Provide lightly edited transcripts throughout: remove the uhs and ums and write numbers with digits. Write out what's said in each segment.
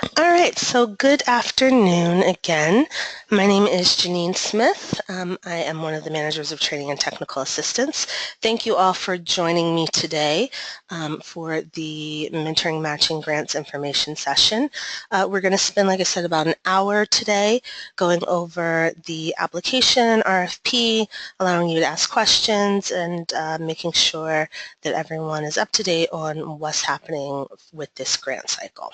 All right, so good afternoon again. My name is Janine Smith. I am one of the managers of training and technical assistance. Thank you all for joining me today for the Mentoring Matching Grants information session. We're going to spend, like I said, about an hour today going over the application, RFP, allowing you to ask questions, and making sure that everyone is up to date on what's happening with this grant cycle.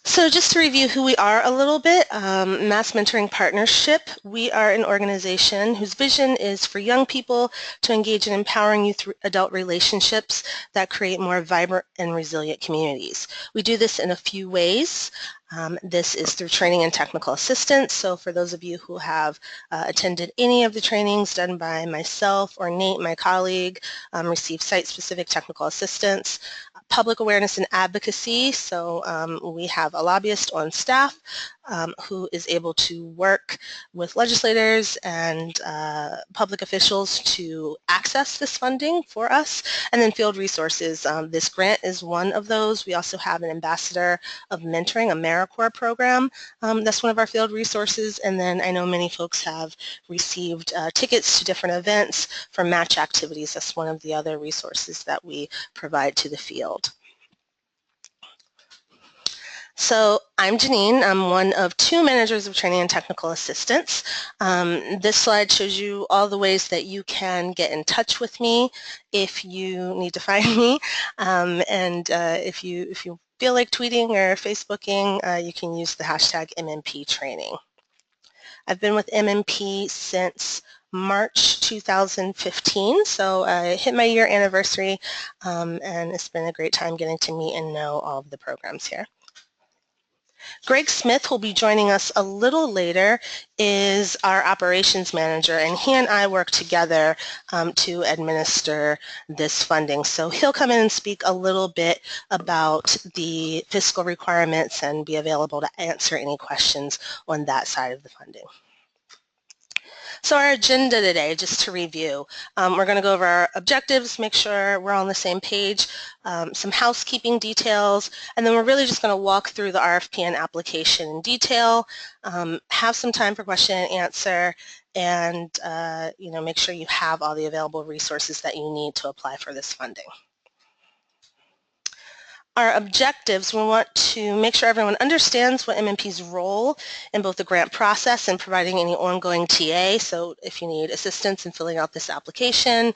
So just to review who we are a little bit, Mass Mentoring Partnership, we are an organization whose vision is for young people to engage in empowering youth adult relationships that create more vibrant and resilient communities. We do this in a few ways. This is through training and technical assistance. So for those of you who have attended any of the trainings done by myself or Nate, my colleague, received site-specific technical assistance. Public awareness and advocacy, so we have a lobbyist on staff who is able to work with legislators and public officials to access this funding for us. And then field resources. This grant is one of those. We also have an ambassador of mentoring, a AmeriCorps program. That's one of our field resources. And then I know many folks have received tickets to different events for match activities. That's one of the other resources that we provide to the field. So I'm Janine. I'm one of two managers of training and technical assistance. This slide shows you all the ways that you can get in touch with me if you need to find me. If you feel like tweeting or Facebooking, you can use the hashtag MMP training. I've been with MMP since March 2015, so I hit my year anniversary, and it's been a great time getting to meet and know all of the programs here. Greg Smith, who will be joining us a little later, is our operations manager, and he and I work together to administer this funding. So he'll come in and speak a little bit about the fiscal requirements and be available to answer any questions on that side of the funding. So our agenda today, just to review, we're going to go over our objectives, make sure we're on the same page, some housekeeping details, and then we're really just going to walk through the RFP and application in detail, have some time for question and answer, and make sure you have all the available resources that you need to apply for this funding. Our objectives, we want to make sure everyone understands what MMP's role in both the grant process and providing any ongoing TA. So if you need assistance in filling out this application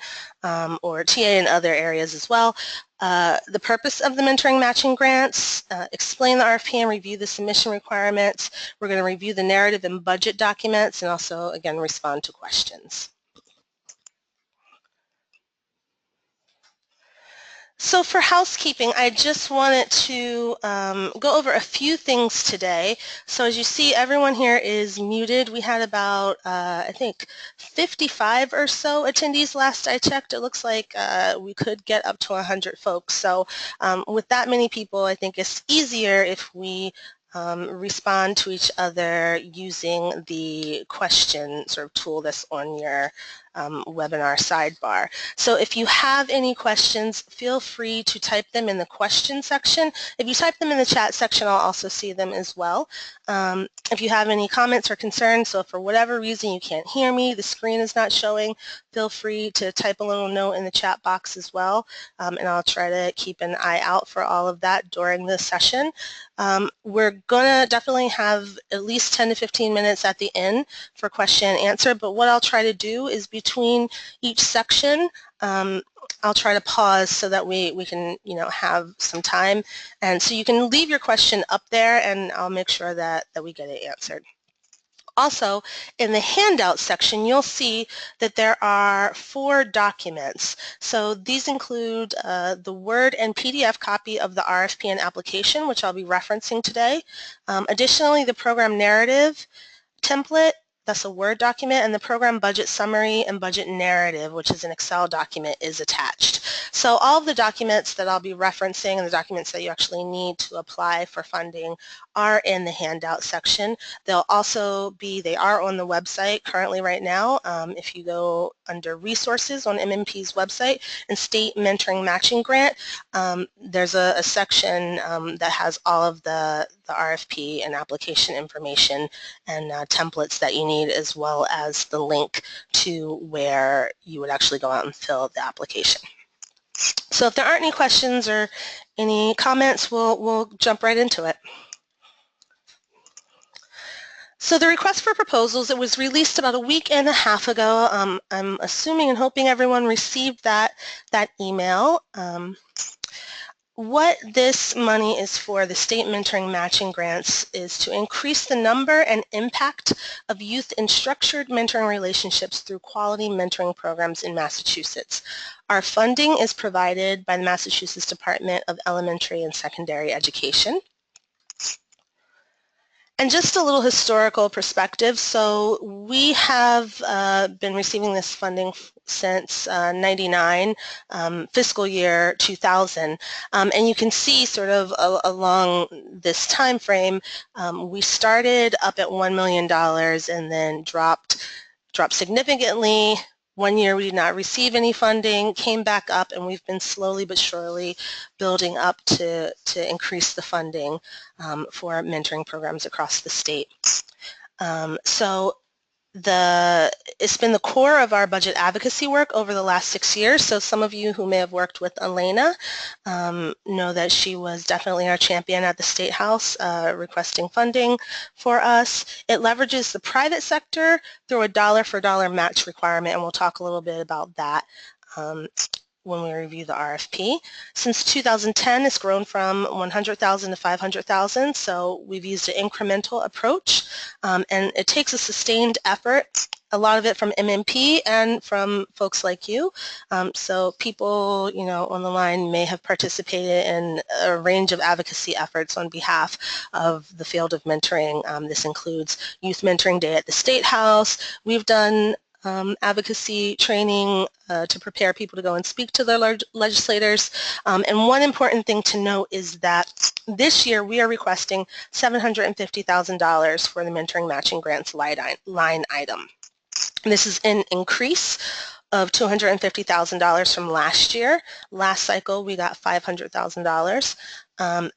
or TA in other areas as well. The purpose of the mentoring matching grants, explain the RFP and review the submission requirements. We're going to review the narrative and budget documents and also, again, respond to questions. So for housekeeping, I just wanted to go over a few things today. So as you see, everyone here is muted. We had about, I think, 55 or so attendees last I checked. It looks like we could get up to 100 folks. So with that many people, I think it's easier if we respond to each other using the question sort of tool that's on your webinar sidebar. So if you have any questions, feel free to type them in the question section. If you type them in the chat section, I'll also see them as well. If you have any comments or concerns, so if for whatever reason you can't hear me, the screen is not showing, feel free to type a little note in the chat box as well, and I'll try to keep an eye out for all of that during the session. We're going to definitely have at least 10 to 15 minutes at the end for question and answer, but what I'll try to do is between each section, I'll try to pause so that we can, have some time. And so you can leave your question up there and I'll make sure that we get it answered. Also, in the handout section, you'll see that there are 4 documents. So these include the Word and PDF copy of the RFP and application, which I'll be referencing today. Additionally, the program narrative template, That's a Word document, and the program budget summary and budget narrative, which is an Excel document, is attached. So all of the documents that I'll be referencing and the documents that you actually need to apply for funding are in the handout section. They'll also be, they are on the website currently right now. If you go under resources on MMP's website and state mentoring matching grant, there's a section that has all of the RFP and application information and templates that you need, as well as the link to where you would actually go out and fill the application. So if there aren't any questions or any comments, we'll jump right into it. So the request for proposals, it was released about a week and a half ago. I'm assuming and hoping everyone received that email. What this money is for, the state mentoring matching grants, is to increase the number and impact of youth in structured mentoring relationships through quality mentoring programs in Massachusetts. Our funding is provided by the Massachusetts Department of Elementary and Secondary Education. And just a little historical perspective. So we have been receiving this funding since 99, fiscal year 2000. And you can see sort of along this time frame, we started up at $1 million and then dropped significantly. One year we did not receive any funding, came back up, and we've been slowly but surely building up to increase the funding for mentoring programs across the state. So it's been the core of our budget advocacy work over the last 6 years. So some of you who may have worked with Elena know that she was definitely our champion at the State House requesting funding for us. It leverages the private sector through a dollar-for-dollar match requirement, and we'll talk a little bit about that when we review the RFP. Since 2010, it's grown from 100,000 to 500,000, so we've used an incremental approach, and it takes a sustained effort, a lot of it from MMP and from folks like you. So people, you know, on the line may have participated in a range of advocacy efforts on behalf of the field of mentoring. This includes Youth Mentoring Day at the State House. We've done advocacy training to prepare people to go and speak to their legislators. And one important thing to note is that this year we are requesting $750,000 for the mentoring matching grants line item. This is an increase of $250,000 from last year. Last cycle we got $500,000.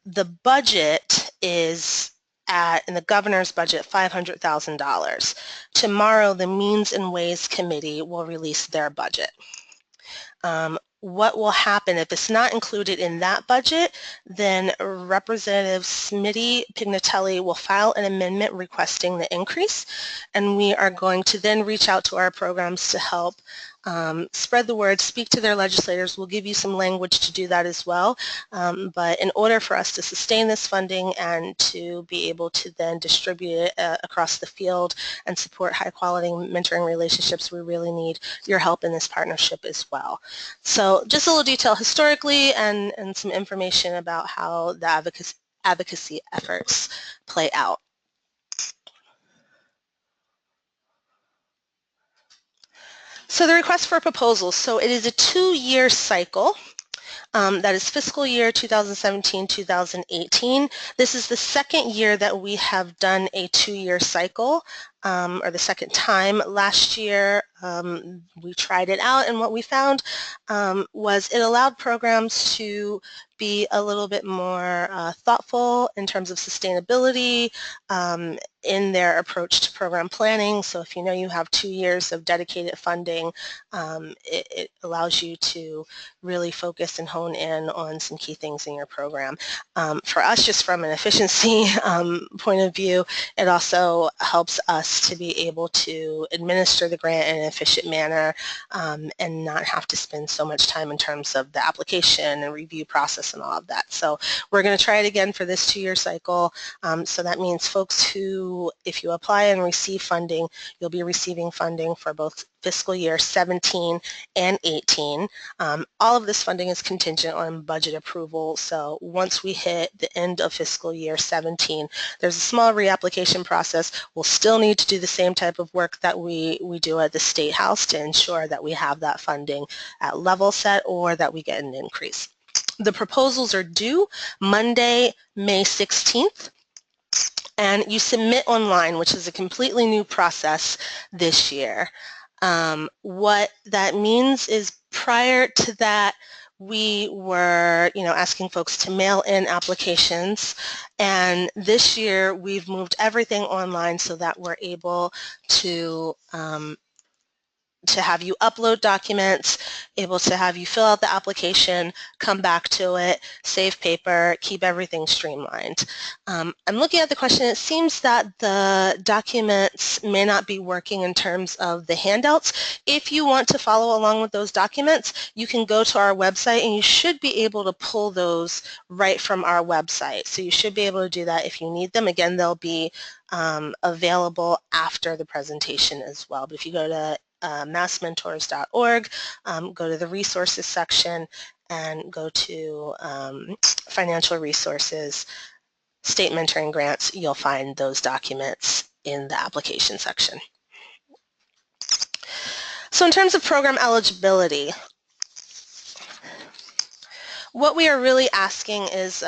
The budget is in the governor's budget, $500,000. Tomorrow, the Means and Ways Committee will release their budget. What will happen if it's not included in that budget, then Representative Smitty Pignatelli will file an amendment requesting the increase, and we are going to then reach out to our programs to help spread the word, speak to their legislators. We'll give you some language to do that as well. But in order for us to sustain this funding and to be able to then distribute it across the field and support high quality mentoring relationships, we really need your help in this partnership as well. So just a little detail historically and some information about how the advocacy efforts play out. So the request for proposals, so it is a 2-year cycle. That is fiscal year 2017-2018. This is the second year that we have done a 2-year cycle, or the second time. Last year we tried it out, and what we found was it allowed programs to be a little bit more thoughtful in terms of sustainability in their approach to program planning. So if you know you have 2 years of dedicated funding, it allows you to really focus and hone in on some key things in your program. For us, just from an efficiency point of view, it also helps us to be able to administer the grant in an efficient manner and not have to spend so much time in terms of the application and review process and all of that. So we're going to try it again for this 2-year cycle. So that means folks who, if you apply and receive funding, you'll be receiving funding for both fiscal year 17 and 18. All of this funding is contingent on budget approval, so once we hit the end of fiscal year 17, there's a small reapplication process. We'll still need to do the same type of work that we do at the State House to ensure that we have that funding at level set or that we get an increase. The proposals are due Monday, May 16th. And you submit online, which is a completely new process this year. What that means is prior to that, we were, asking folks to mail in applications, and this year we've moved everything online so that we're able to have you upload documents, able to have you fill out the application, come back to it, save paper, keep everything streamlined. I'm looking at the question. It seems that the documents may not be working in terms of the handouts. If you want to follow along with those documents, you can go to our website and you should be able to pull those right from our website. So you should be able to do that if you need them. Again, they'll be available after the presentation as well. But if you go to massmentors.org, go to the resources section and go to financial resources, state mentoring grants, you'll find those documents in the application section. So in terms of program eligibility, what we are really asking is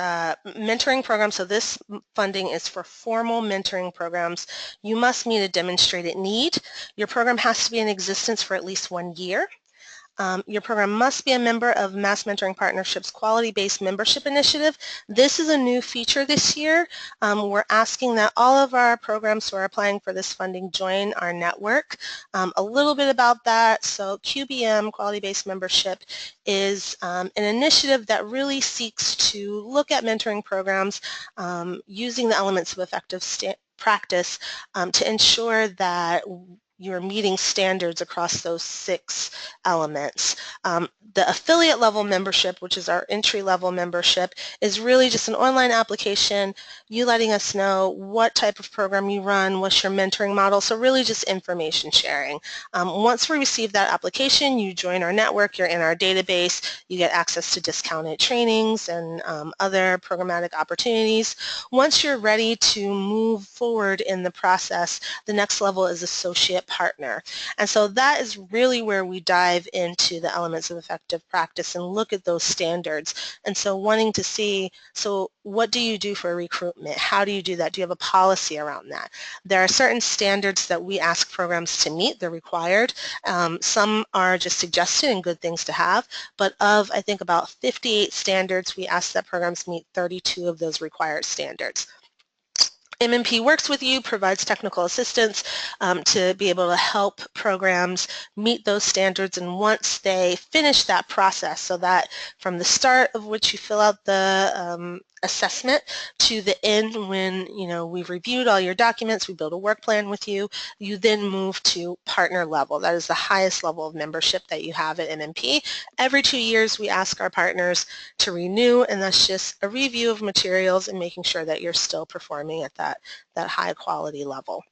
mentoring programs. So this funding is for formal mentoring programs. You must meet a demonstrated need. Your program has to be in existence for at least 1 year. Your program must be a member of Mass Mentoring Partnership's Quality-Based Membership Initiative. This is a new feature this year. We're asking that all of our programs who are applying for this funding join our network. A little bit about that. So QBM, Quality-Based Membership, is an initiative that really seeks to look at mentoring programs using the elements of effective practice to ensure that you're meeting standards across those 6 elements. The affiliate level membership, which is our entry level membership, is really just an online application, you letting us know what type of program you run, what's your mentoring model, so really just information sharing. Once we receive that application, you join our network, you're in our database, you get access to discounted trainings and other programmatic opportunities. Once you're ready to move forward in the process, the next level is associate partner. And so that is really where we dive into the elements of effective practice and look at those standards. And so wanting to see, so what do you do for recruitment? How do you do that? Do you have a policy around that? There are certain standards that we ask programs to meet. They're required. Some are just suggested and good things to have, but of, I think, about 58 standards, we ask that programs meet 32 of those required standards. MMP works with you, provides technical assistance to be able to help programs meet those standards, and once they finish that process, so that from the start of which you fill out the assessment to the end when we've reviewed all your documents, we build a work plan with you, you then move to partner level. That is the highest level of membership that you have at MMP. Every 2 years we ask our partners to renew, and that's just a review of materials and making sure that you're still performing at that high quality level.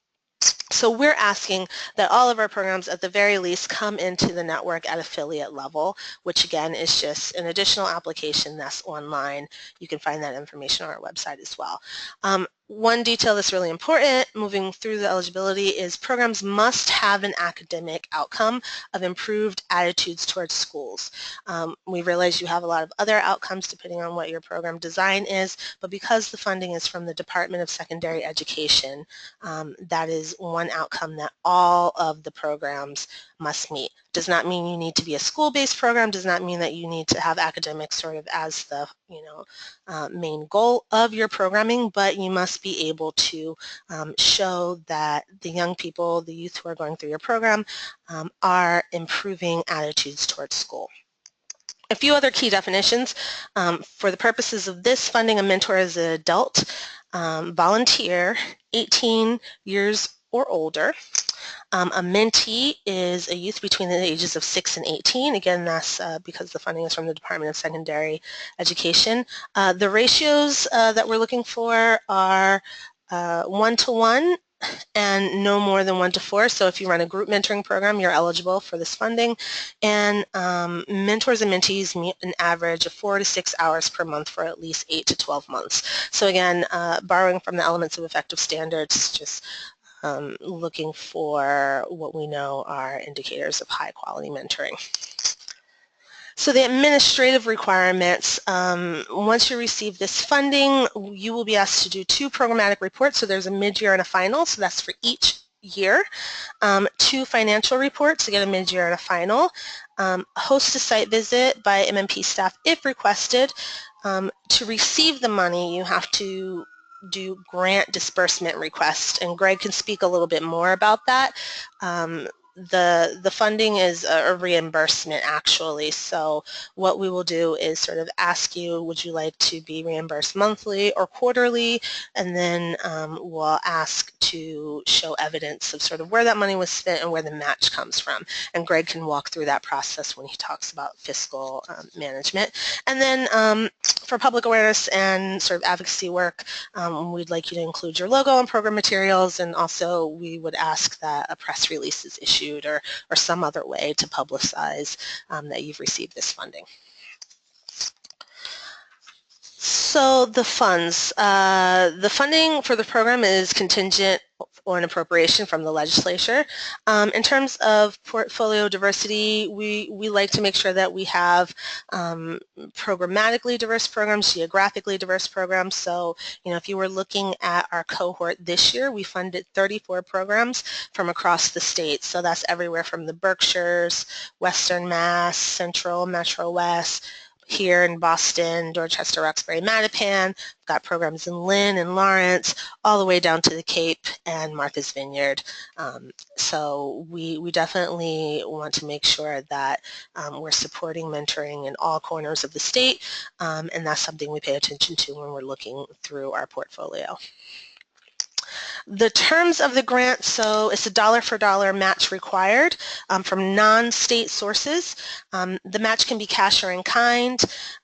So we're asking that all of our programs at the very least come into the network at affiliate level, which again is just an additional application that's online. You can find that information on our website as well. One detail that's really important moving through the eligibility is programs must have an academic outcome of improved attitudes towards schools. We realize you have a lot of other outcomes depending on what your program design is, but because the funding is from the Department of Secondary Education, that is one outcome that all of the programs must meet. Does not mean you need to be a school-based program, does not mean that you need to have academics sort of as the main goal of your programming, but you must be able to show that the young people, the youth who are going through your program are improving attitudes towards school. A few other key definitions. For the purposes of this funding, a mentor is an adult, volunteer, 18 years or older. A mentee is a youth between the ages of 6 and 18. Again, that's because the funding is from the Department of Secondary Education. The ratios that we're looking for are 1-to-1 and no more than 1 to 4. So if you run a group mentoring program, you're eligible for this funding. And mentors and mentees meet an average of 4 to 6 hours per month for at least 8 to 12 months. So again, borrowing from the elements of effective standards, just looking for what we know are indicators of high quality mentoring. So the administrative requirements, once you receive this funding, you will be asked to do 2 programmatic reports. So there's a mid-year and a final, so that's for each year. 2 financial reports, again a mid-year and a final. Host a site visit by MMP staff if requested. To receive the money, you have to do grant disbursement requests, and Greg can speak a little bit more about that. The funding is a reimbursement actually, so what we will do is sort of ask you, would you like to be reimbursed monthly or quarterly, and then we'll ask to show evidence of sort of where that money was spent and where the match comes from, and Greg can walk through that process when he talks about fiscal management. And then for public awareness and sort of advocacy work, we'd like you to include your logo and program materials, and also we would ask that a press release is issued or some other way to publicize that you've received this funding. So the funds. The funding for the program is contingent on appropriation from the legislature. In terms of portfolio diversity, we like to make sure that we have programmatically diverse programs, geographically diverse programs. So, you know, if you were looking at our cohort this year, we funded 34 programs from across the state. So that's everywhere from the Berkshires, Western Mass, Central, Metro West, here in Boston, Dorchester, Roxbury, Mattapan. We've got programs in Lynn and Lawrence, all the way down to the Cape and Martha's Vineyard. So we definitely want to make sure that we're supporting mentoring in all corners of the state, and that's something we pay attention to when we're looking through our portfolio. The terms of the grant, so it's a dollar for dollar match required from non-state sources. The match can be cash or in kind.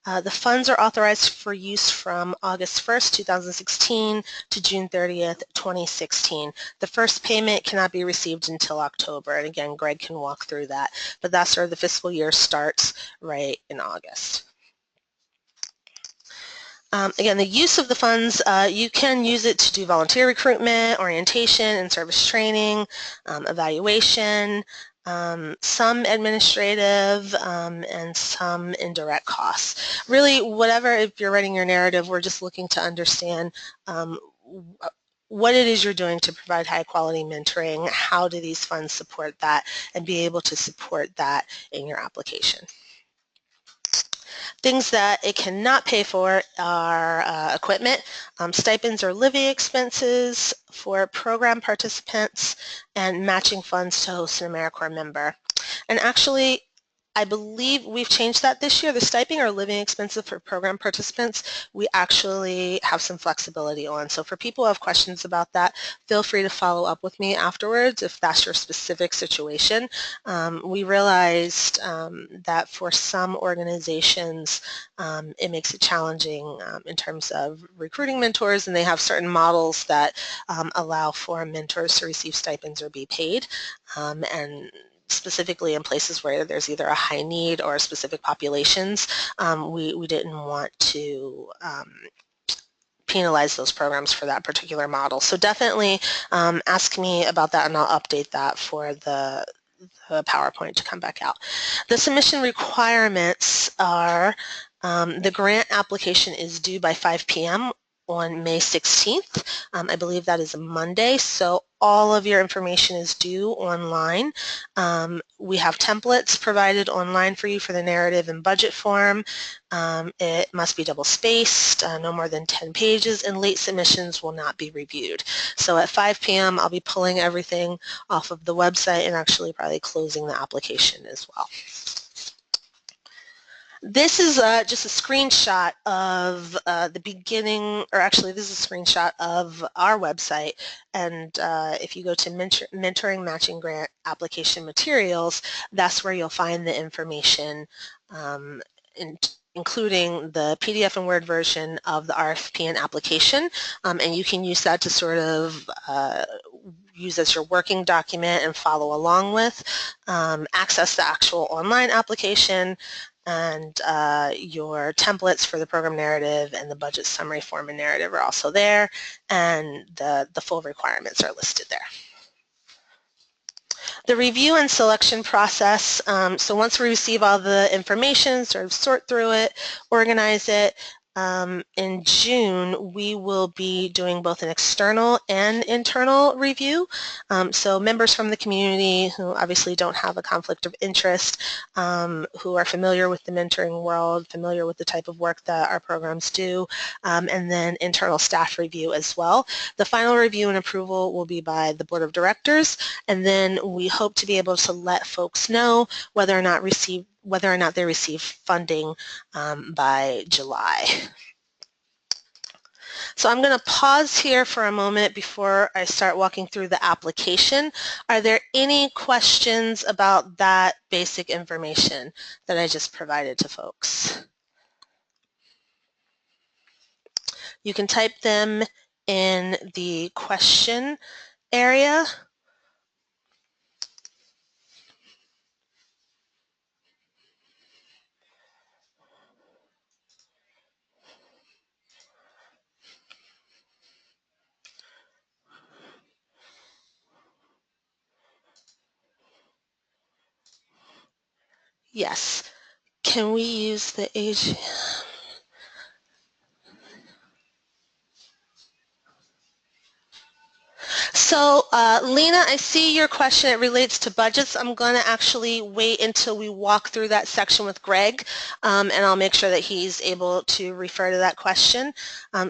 The funds are authorized for use from August 1st, 2016 to June 30th, 2016. The first payment cannot be received until October, and again, Greg can walk through that, but that's where the fiscal year starts right in August. Again, the use of the funds, you can use it to do volunteer recruitment, orientation and service training, evaluation, some administrative, and some indirect costs. Really, whatever, if you're writing your narrative, we're just looking to understand what it is you're doing to provide high quality mentoring, how do these funds support that, and be able to support that in your application. Things that it cannot pay for are equipment, stipends or living expenses for program participants, and matching funds to host an AmeriCorps member. And actually, I believe we've changed that this year. The stipend or living expenses for program participants, we actually have some flexibility on. So for people who have questions about that, feel free to follow up with me afterwards if that's your specific situation. We realized that for some organizations, it makes it challenging in terms of recruiting mentors, and they have certain models that allow for mentors to receive stipends or be paid. And specifically in places where there's either a high need or specific populations, we didn't want to penalize those programs for that particular model. So definitely ask me about that, and I'll update that for the PowerPoint to come back out. The submission requirements are the grant application is due by 5 p.m. on May 16th. I believe that is a Monday, so all of your information is due online. We have templates provided online for you for the narrative and budget form. It must be double-spaced, no more than 10 pages, and late submissions will not be reviewed. So at 5 p.m. I'll be pulling everything off of the website and actually probably closing the application as well. This is just a screenshot of the beginning, or actually this is a screenshot of our website, and if you go to Mentoring Matching Grant Application Materials, that's where you'll find the information including the PDF and Word version of the RFP and application, and you can use that to sort of use as your working document and follow along with. Access the actual online application, and your templates for the program narrative and the budget summary form and narrative are also there, and the full requirements are listed there. The review and selection process, so once we receive all the information, sort of sort through it, organize it, in June we will be doing both an external and internal review. So members from the community who obviously don't have a conflict of interest, who are familiar with the mentoring world, familiar with the type of work that our programs do, and then internal staff review as well. The final review and approval will be by the Board of Directors, and then we hope to be able to let folks know whether or not they receive funding by July. So I'm going to pause here for a moment before I start walking through the application. Are there any questions about that basic information that I just provided to folks? You can type them in the question area. Yes. Can we use the age? So Lena, I see your question. It relates to budgets. I'm going to actually wait until we walk through that section with Greg, and I'll make sure that he's able to refer to that question.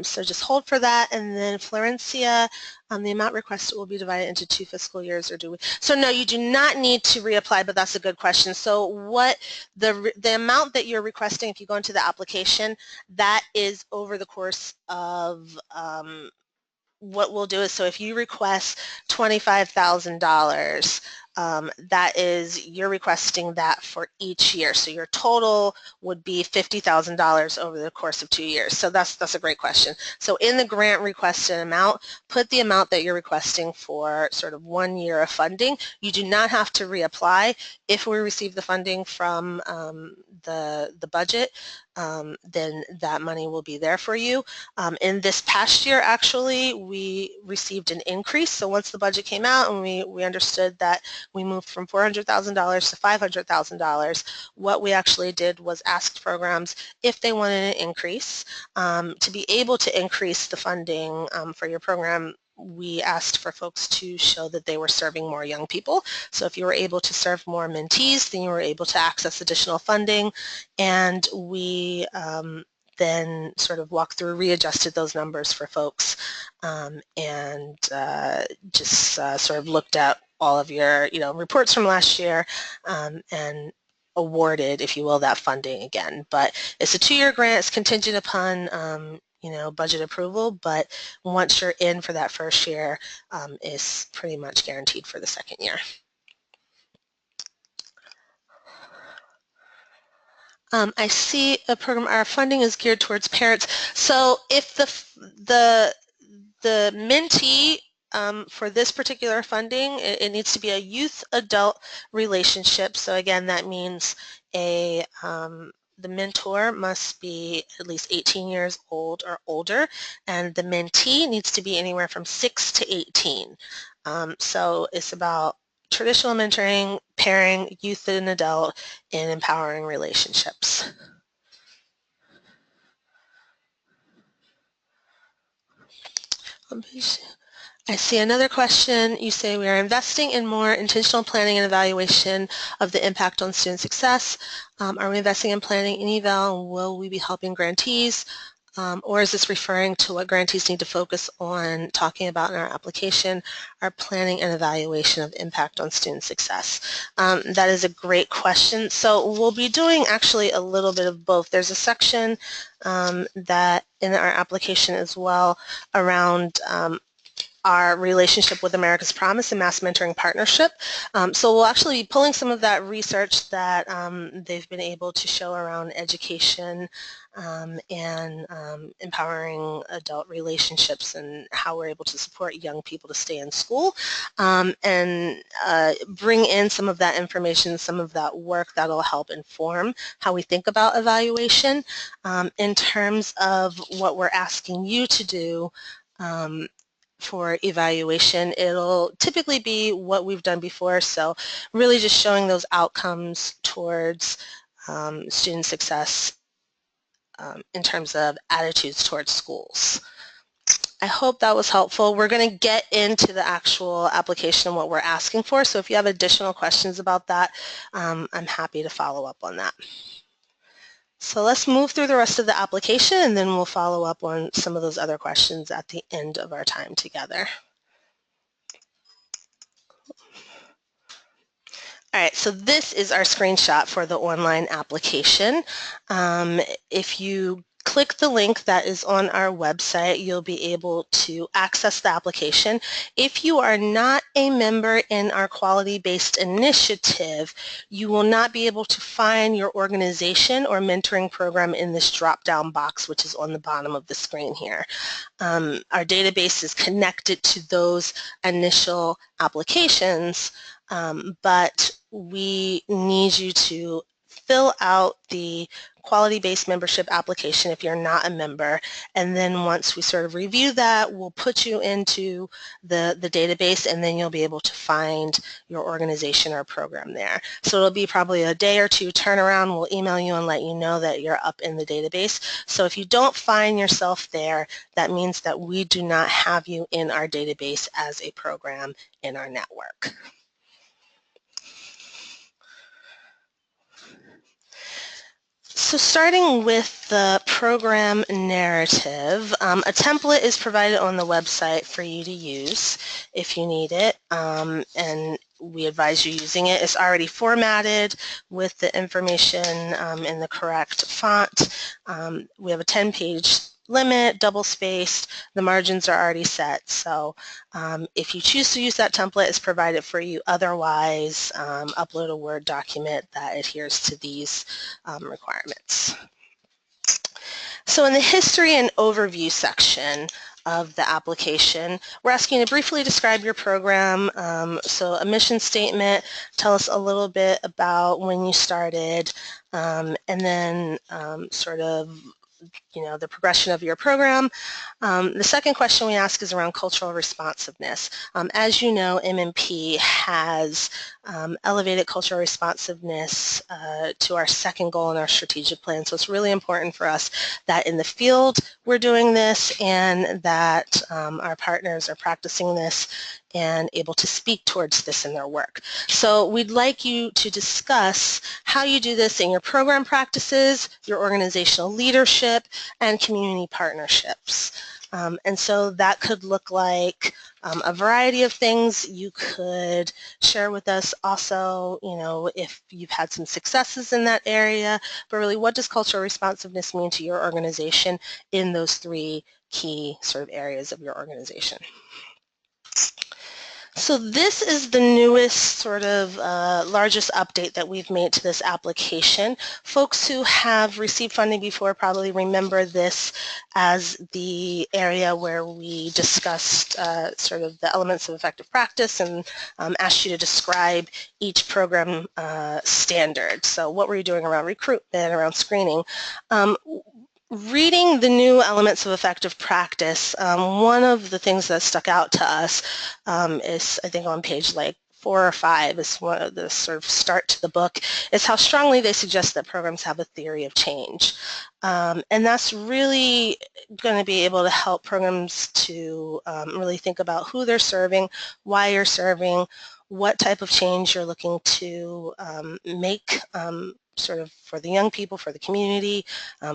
So just hold for that. And then Florencia, the amount requested will be divided into 2 fiscal years, or do we? So no, you do not need to reapply, but that's a good question. So what the amount that you're requesting, if you go into the application, that is over the course of what we'll do is, so if you request $25,000, that is, you're requesting that for each year. So your total would be $50,000 over the course of 2 years. So that's a great question. So in the grant requested amount, put the amount that you're requesting for sort of 1 year of funding. You do not have to reapply. If we receive the funding from the budget, then that money will be there for you. In this past year, actually, we received an increase. So once the budget came out and we understood that we moved from $400,000 to $500,000, what we actually did was asked programs if they wanted an increase. To be able to increase the funding for your program, we asked for folks to show that they were serving more young people. So if you were able to serve more mentees, then you were able to access additional funding, and we then sort of walked through, readjusted those numbers for folks, and just sort of looked at all of your reports from last year, and awarded, if you will, that funding again. But it's a 2-year grant. It's contingent upon budget approval, but once you're in for that first year, it's pretty much guaranteed for the second year. I see a program, our funding is geared towards parents. So if the mentee for this particular funding, it needs to be a youth-adult relationship. So again, that means the mentor must be at least 18 years old or older, and the mentee needs to be anywhere from 6 to 18. So it's about traditional mentoring, pairing youth and adult in empowering relationships. I see another question. You say we are investing in more intentional planning and evaluation of the impact on student success. Are we investing in planning and eval, and will we be helping grantees? Or is this referring to what grantees need to focus on talking about in our application, our planning and evaluation of impact on student success? That is a great question. So we'll be doing actually a little bit of both. There's a section that in our application as well around our relationship with America's Promise and Mass Mentoring Partnership. So we'll actually be pulling some of that research that they've been able to show around education and empowering adult relationships and how we're able to support young people to stay in school, and bring in some of that information, some of that work that'll help inform how we think about evaluation. In terms of what we're asking you to do for evaluation, it'll typically be what we've done before, so really just showing those outcomes towards student success in terms of attitudes towards schools. I hope that was helpful. We're going to get into the actual application and what we're asking for, so if you have additional questions about that, I'm happy to follow up on that. So let's move through the rest of the application, and then we'll follow up on some of those other questions at the end of our time together. All right, so this is our screenshot for the online application. If you click the link that is on our website, you'll be able to access the application. If you are not a member in our quality-based initiative, you will not be able to find your organization or mentoring program in this drop-down box, which is on the bottom of the screen here. Our database is connected to those initial applications, but we need you to fill out the quality-based membership application if you're not a member, and then once we sort of review that, we'll put you into the database, and then you'll be able to find your organization or program there. So it'll be probably a day or two turnaround. We'll email you and let you know that you're up in the database. So if you don't find yourself there, that means that we do not have you in our database as a program in our network. So starting with the program narrative, a template is provided on the website for you to use if you need it, and we advise you using it. It's already formatted with the information in the correct font. We have a 10-page limit, double-spaced. The margins are already set, so if you choose to use that template, it's provided for you. Otherwise, upload a Word document that adheres to these requirements. So in the history and overview section of the application, we're asking you to briefly describe your program. So a mission statement, tell us a little bit about when you started, and then sort of the progression of your program. The second question we ask is around cultural responsiveness. As you know, MMP has elevated cultural responsiveness to our second goal in our strategic plan. So it's really important for us that in the field we're doing this, and that our partners are practicing this and able to speak towards this in their work. So we'd like you to discuss how you do this in your program practices, your organizational leadership, and community partnerships. And so that could look like a variety of things. You could share with us also, if you've had some successes in that area, but really what does cultural responsiveness mean to your organization in those three key sort of areas of your organization. So this is the newest sort of largest update that we've made to this application. Folks who have received funding before probably remember this as the area where we discussed sort of the elements of effective practice and asked you to describe each program standard. So what were you doing around recruitment, around screening? Reading the new elements of effective practice, one of the things that stuck out to us is, I think on page like 4 or 5, is one of the sort of start to the book, is how strongly they suggest that programs have a theory of change. And that's really going to be able to help programs to really think about who they're serving, why you're serving, what type of change you're looking to make sort of for the young people, for the community,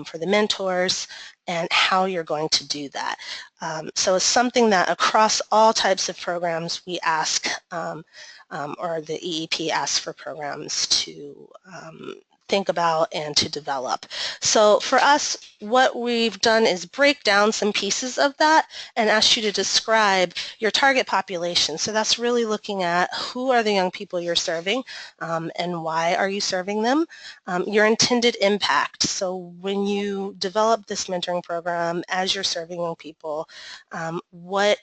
for the mentors, and how you're going to do that. So it's something that across all types of programs we ask, or the EEP asks for programs to think about and to develop. So for us, what we've done is break down some pieces of that and ask you to describe your target population. So that's really looking at who are the young people you're serving and why are you serving them. Your intended impact. So when you develop this mentoring program as you're serving young people, what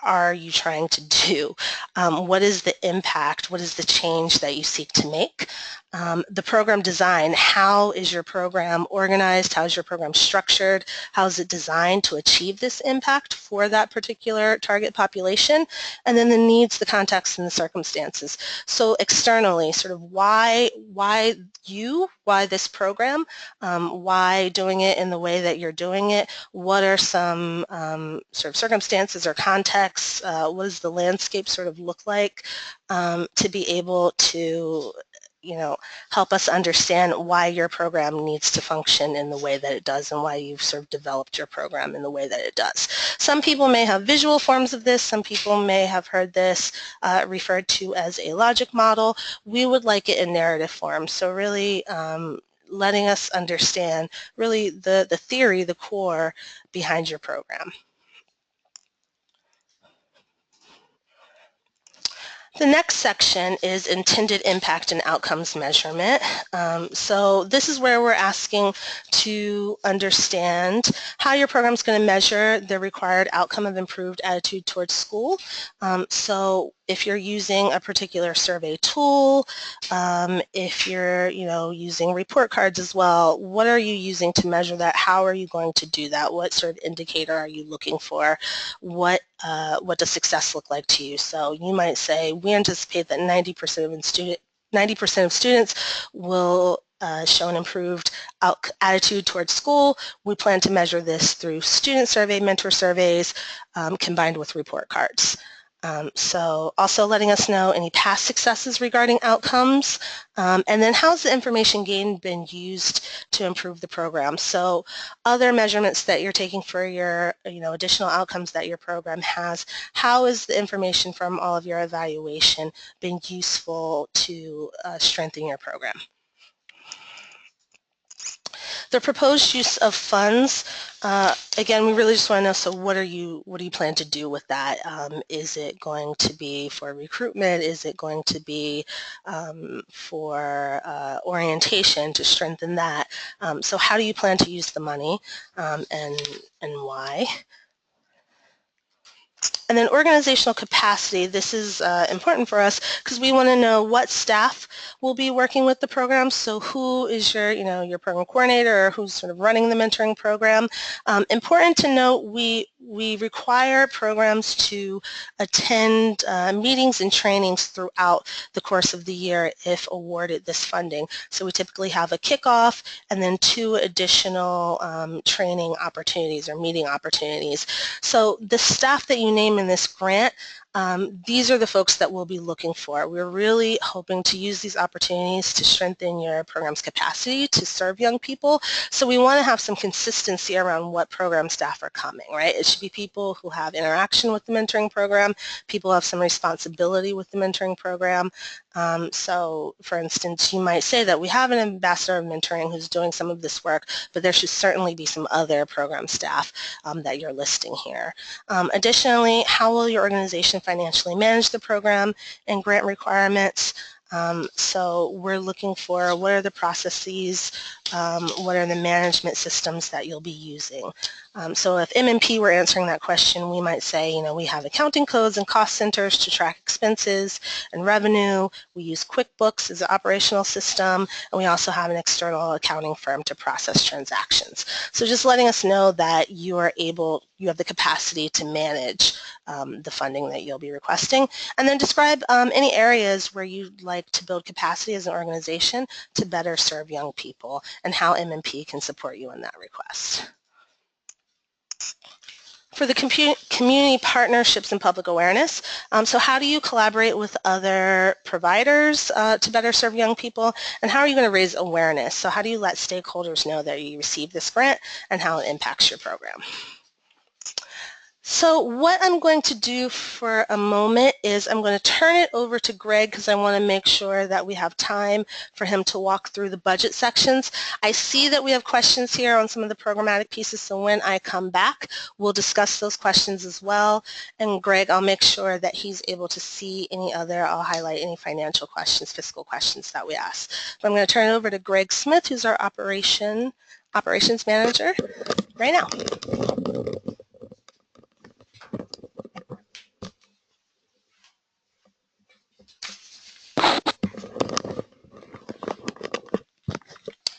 are you trying to do? What is the impact? What is the change that you seek to make? The program design, how is your program organized? How is your program structured? How is it designed to achieve this impact for that particular target population? And then the needs, the context, and the circumstances. So externally, sort of why this program? Why doing it in the way that you're doing it? What are some sort of circumstances or contexts? What does the landscape sort of look like to be able to help us understand why your program needs to function in the way that it does and why you've sort of developed your program in the way that it does. Some people may have visual forms of this. Some people may have heard this referred to as a logic model. We would like it in narrative form. So really letting us understand really the theory, the core behind your program. The next section is intended impact and outcomes measurement. So this is where we're asking to understand how your program is going to measure the required outcome of improved attitude towards school. So if you're using a particular survey tool, if you're using report cards as well, what are you using to measure that? How are you going to do that? What sort of indicator are you looking for? What does success look like to you? So you might say, we anticipate that 90% of students will show an improved attitude towards school. We plan to measure this through student survey, mentor surveys, combined with report cards. So also letting us know any past successes regarding outcomes, and then how's the information gained been used to improve the program. So other measurements that you're taking for your additional outcomes that your program has, how is the information from all of your evaluation been useful to strengthen your program? The proposed use of funds, again, we really just want to know, so what do you plan to do with that? Is it going to be for recruitment? Is it going to be for orientation to strengthen that? So how do you plan to use the money and why? And then organizational capacity, this is important for us because we want to know what staff will be working with the program. So who is your program coordinator or who's sort of running the mentoring program. Important to note, we require programs to attend meetings and trainings throughout the course of the year if awarded this funding. So we typically have a kickoff and then 2 additional training opportunities or meeting opportunities. So the staff that you name in this grant, these are the folks that we'll be looking for. We're really hoping to use these opportunities to strengthen your program's capacity to serve young people. So we want to have some consistency around what program staff are coming, right? It should be people who have interaction with the mentoring program, people who have some responsibility with the mentoring program. So for instance, you might say that we have an ambassador of mentoring who's doing some of this work, but there should certainly be some other program staff that you're listing here. Additionally, how will your organization financially manage the program and grant requirements? So we're looking for what are the processes, what are the management systems that you'll be using. So if M&P were answering that question, we might say, we have accounting codes and cost centers to track expenses and revenue. We use QuickBooks as an operational system, and we also have an external accounting firm to process transactions. So just letting us know that you have the capacity to manage the funding that you'll be requesting. And then describe any areas where you'd like to build capacity as an organization to better serve young people and how M&P can support you in that request. For the community partnerships and public awareness, so how do you collaborate with other providers to better serve young people, and how are you going to raise awareness? So how do you let stakeholders know that you received this grant and how it impacts your program? So what I'm going to do for a moment is I'm going to turn it over to Greg because I want to make sure that we have time for him to walk through the budget sections. I see that we have questions here on some of the programmatic pieces, so when I come back, we'll discuss those questions as well. And Greg, I'll make sure that he's able to see any other, I'll highlight any financial questions, fiscal questions that we ask. But I'm going to turn it over to Greg Smith, who's our operations manager, right now.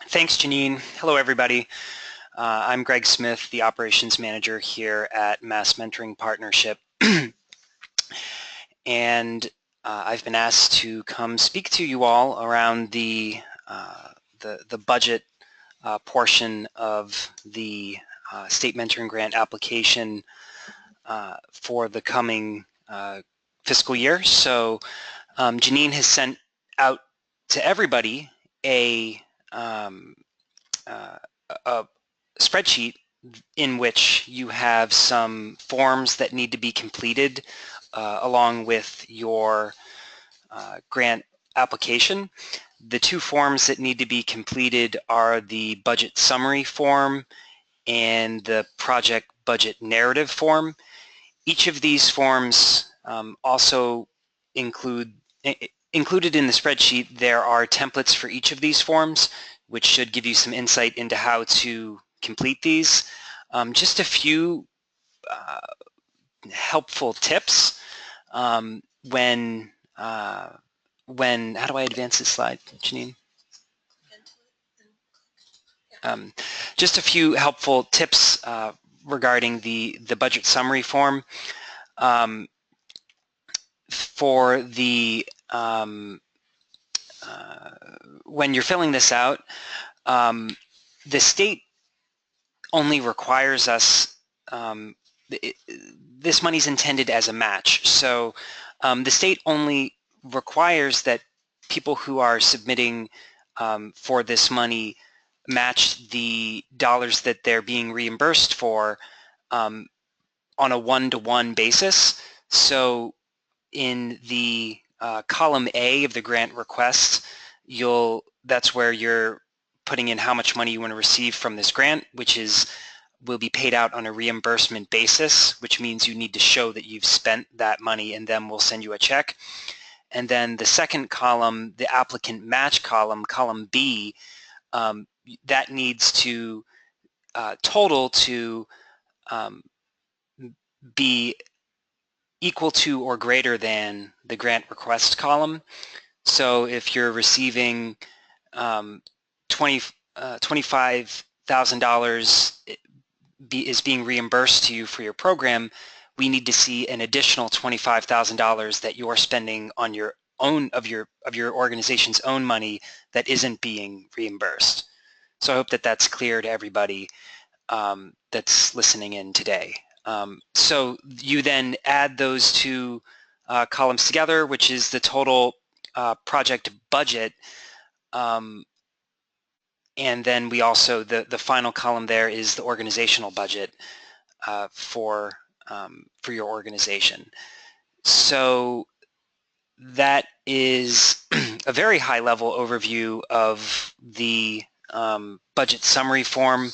Thanks, Janine. Hello, everybody. I'm Greg Smith, the operations manager here at Mass Mentoring Partnership. And I've been asked to come speak to you all around the budget portion of the state mentoring grant application for the coming fiscal year. So Janine has sent out to everybody a spreadsheet in which you have some forms that need to be completed along with your grant application. The two forms that need to be completed are the budget summary form and the project budget narrative form. Each of these forms also included in the spreadsheet, there are templates for each of these forms, which should give you some insight into how to complete these. Just a few helpful tips when, how do I advance this slide, Janine? Just a few helpful tips regarding the budget summary form. For the when you're filling this out, the state only requires us, this money is intended as a match. So the state only requires that people who are submitting for this money match the dollars that they're being reimbursed for on a one-to-one basis. So in the column A of the grant request, that's where you're putting in how much money you want to receive from this grant, which will be paid out on a reimbursement basis, which means you need to show that you've spent that money, and then we'll send you a check. And then the second column, the applicant match column, column B, that needs to total to be equal to or greater than the grant request column. So if you're receiving $25,000 is being reimbursed to you for your program, we need to see an additional $25,000 that you're spending on your own of your organization's own money that isn't being reimbursed. So I hope that that's clear to everybody that's listening in today. So you then add those two columns together, which is the total project budget, and then we also, the final column there is the organizational budget for your organization. So that is a very high-level overview of the budget summary form.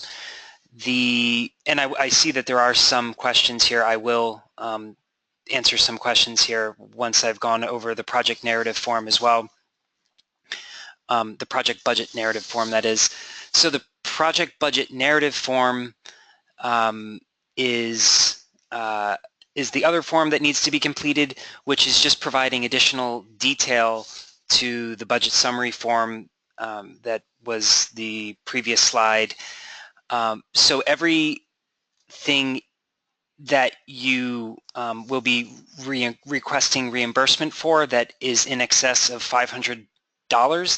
And I see that there are some questions here. I will answer some questions here once I've gone over the project narrative form as well. The project budget narrative form, that is. So the project budget narrative form is the other form that needs to be completed, which is just providing additional detail to the budget summary form that was the previous slide. So everything that you will be requesting reimbursement for that is in excess of $500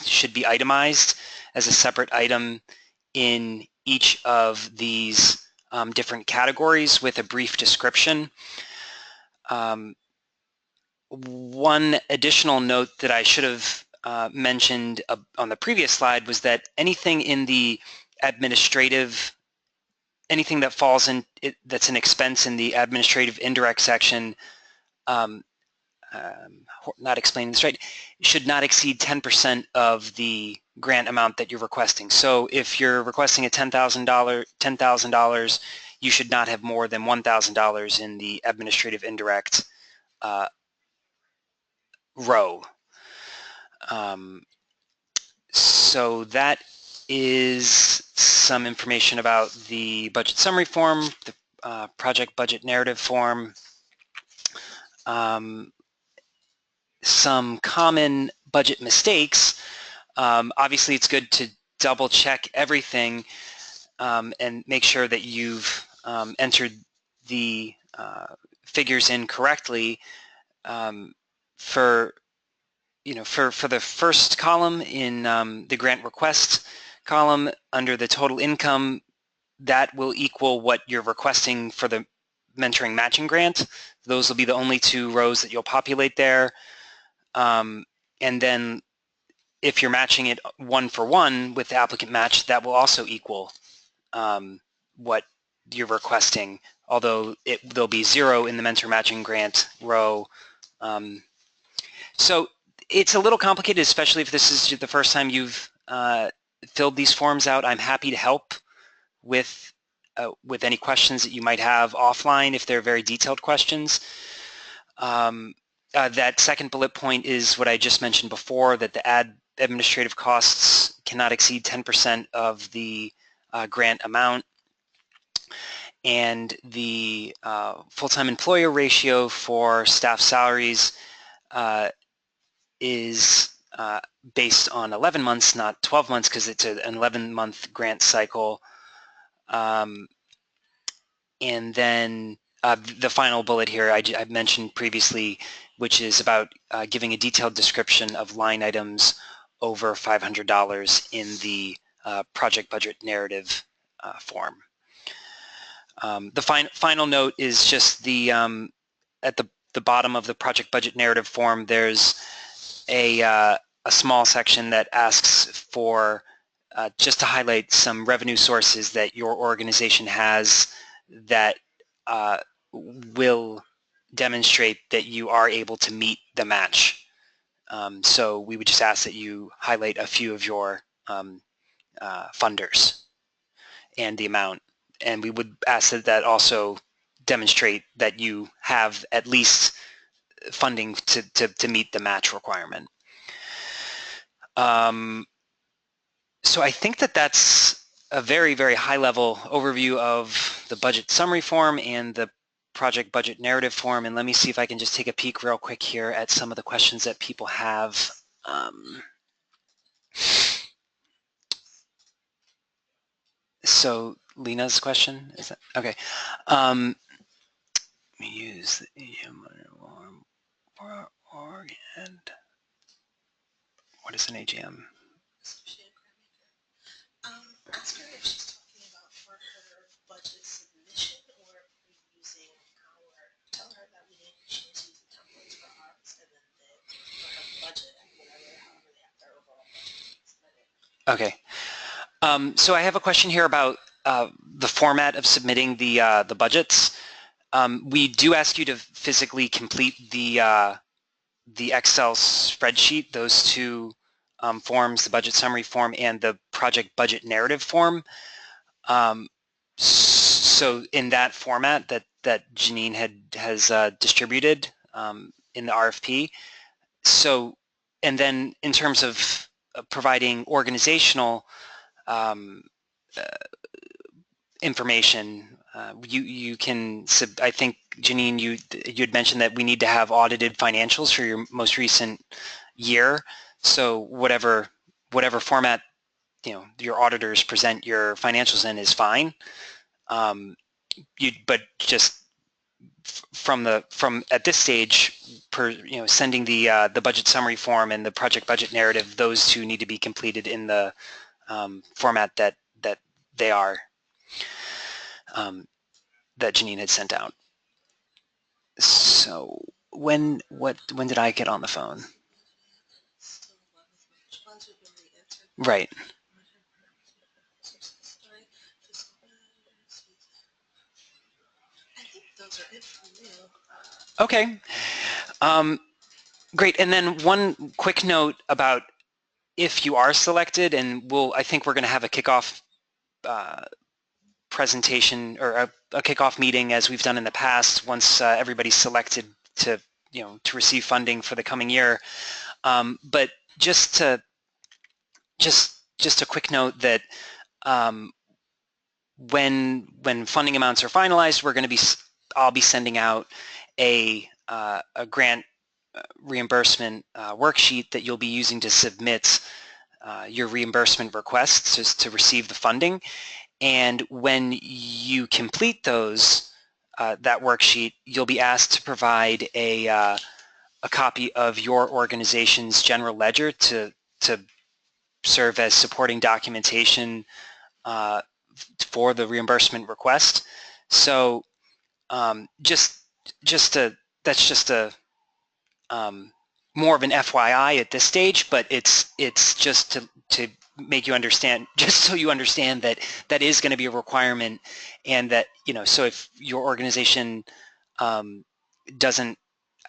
should be itemized as a separate item in each of these different categories with a brief description. One additional note that I should have mentioned on the previous slide was that anything in the administrative anything that falls in that's an expense in the administrative indirect section, not explaining this right, should not exceed 10% of the grant amount that you're requesting. So if you're requesting a $10,000, you should not have more than $1,000 in the administrative indirect row. So that is some information about the budget summary form, the project budget narrative form, some common budget mistakes. Obviously, it's good to double check everything and make sure that you've entered the figures in correctly. For the first column in the grant request column under the total income, that will equal what you're requesting for the mentoring matching grant. Those will be the only two rows that you'll populate there. And then if you're matching it 1-for-1 with the applicant match, that will also equal what you're requesting, although there'll be 0 in the mentor matching grant row. So it's a little complicated, especially if this is the first time you've filled these forms out. I'm happy to help with any questions that you might have offline if they're very detailed questions. That second bullet point is what I just mentioned before, that the administrative costs cannot exceed 10% of the grant amount, and the full-time employer ratio for staff salaries is based on 11 months, not 12 months, because it's an 11-month grant cycle. And then the final bullet here I mentioned previously, which is about giving a detailed description of line items over $500 in the project budget narrative form. The final note is just the at the bottom of the project budget narrative form, there's a small section that asks for just to highlight some revenue sources that your organization has that will demonstrate that you are able to meet the match. So we would just ask that you highlight a few of your funders and the amount. And we would ask that also demonstrate that you have at least funding to meet the match requirement. So I think that's a very, very high-level overview of the budget summary form and the project budget narrative form. And let me see if I can just take a peek real quick here at some of the questions that people have. So Lena's question, is that okay? Let me use the org and what is an AGM? Ask her if she's talking about for her budget submission or using tell her that she needs to use the templates for ours and then for her budget, however they have their overall budget submitted. Okay. So I have a question here about the format of submitting the budgets. We do ask you to physically complete the Excel spreadsheet, those two forms, the budget summary form and the project budget narrative form. So in that format that Janine has distributed in the RFP. So, and then in terms of providing organizational information, you can, I think, Janine, you had mentioned that we need to have audited financials for your most recent year. So whatever format your auditors present your financials in is fine. But just from at this stage, sending the budget summary form and the project budget narrative, those two need to be completed in the format that they are that Janine had sent out. So when did I get on the phone? Right. those are it for you. Okay. Great. And then one quick note about if you are selected, and I think we're going to have a kickoff presentation or a kickoff meeting as we've done in the past once everybody's selected to receive funding for the coming year. But just a quick note that when funding amounts are finalized, I'll be sending out a grant reimbursement worksheet that you'll be using to submit your reimbursement requests just to receive the funding. And when you complete those, that worksheet, you'll be asked to provide a copy of your organization's general ledger to serve as supporting documentation for the reimbursement request. So that's just a more of an FYI at this stage, but it's just to make you understand, just so you understand that that is going to be a requirement, and that so if your organization doesn't